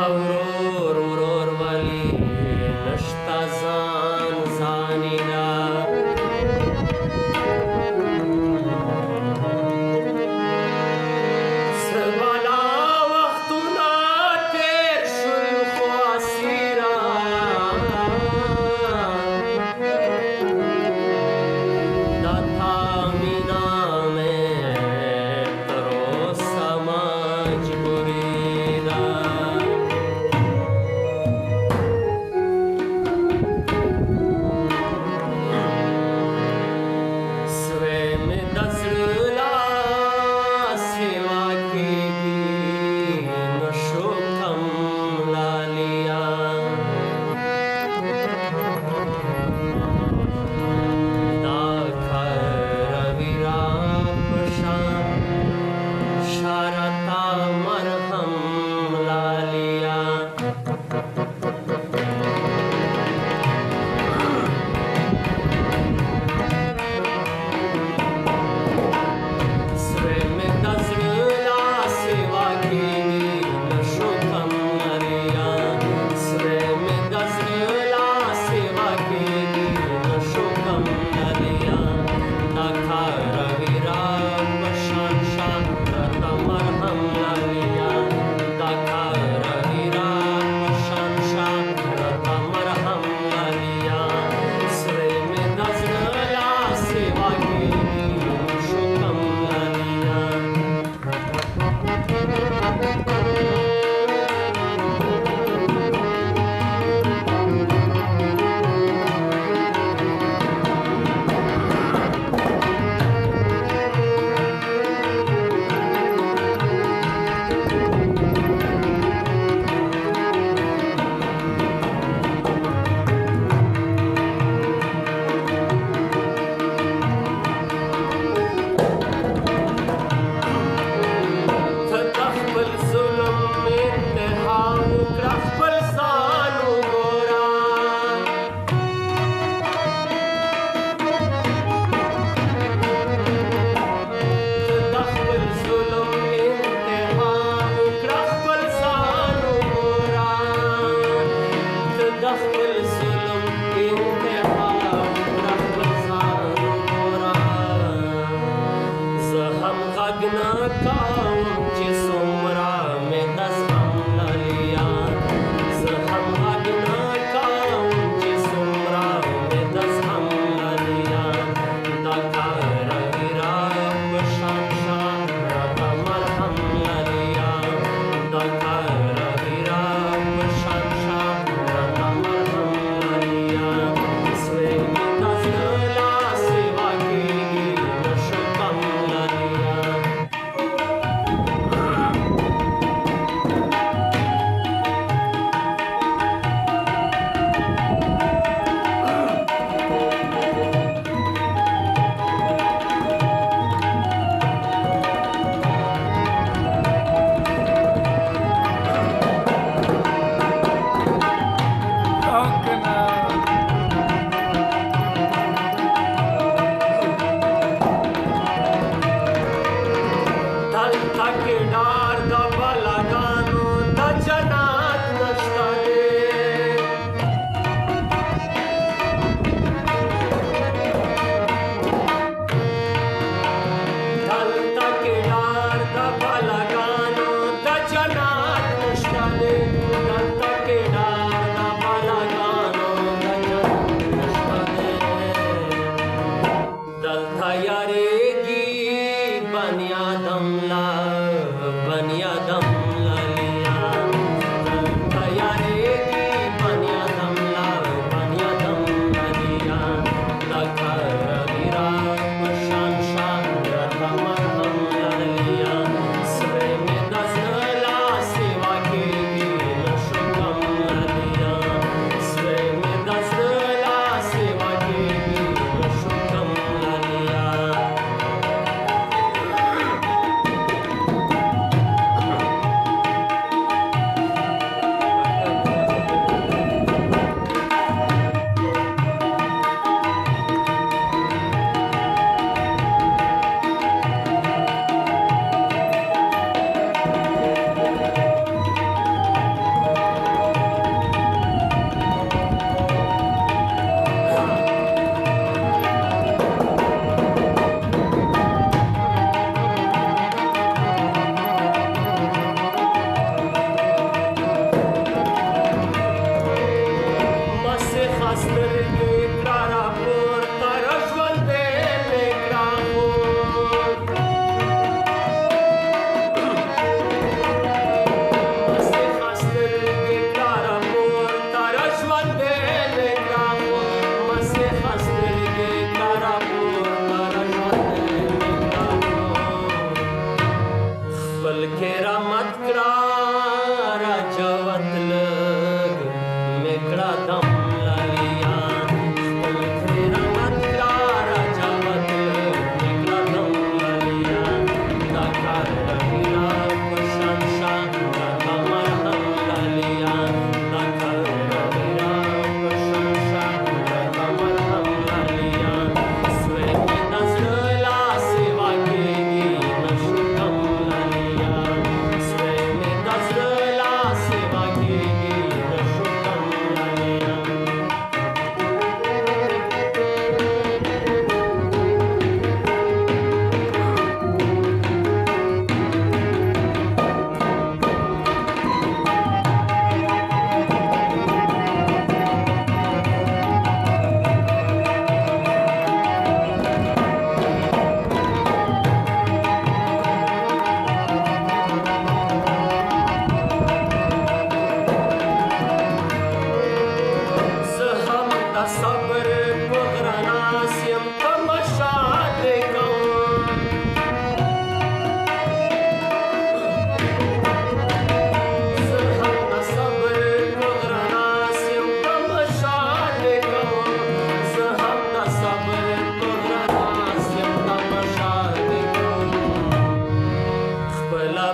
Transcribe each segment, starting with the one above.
ورور ورور ولی نشتا زان زانی دا سربالا وختونا تیر شل خواسیرا دا تامینا میں تروسا مجبوری دا سویم دزرلا سیوا کیگی نشو کم لالیا دا کرویرا پشان شارتا مرهم لالیا سویم دزرلا سیوا کیگی نشو کم لالیا سویم دزرلا سیوا کیگی نشو کم لالیا دا کرویرا پشان شارتا مرهم لالیا دا کرویرا پشان شارتا مرهم لالیا سویم دزرلا سیوا کیگی نشو کم لالیا تدخل ظلم انتها وکړه خپل ځان وګوره تدخل ظلم انتها وکړه خپل ځان وګوره تدخل ظلم انتها وکړه خپل ځان وګوره زه هم غږ نه کوم چې څومره مې د زغم لالیا زه هم غږ نه کوم چې څومره مې د زغم لالیا دا کرویرا پشان شارتا مرهم لالیا دا کرویرا پشان شارتا مرهم لالیا سویم دزرلا سیوا کیگی نشو کم لالیا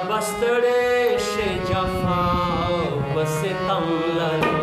बस्तड़े शे जफा बसितम ललिया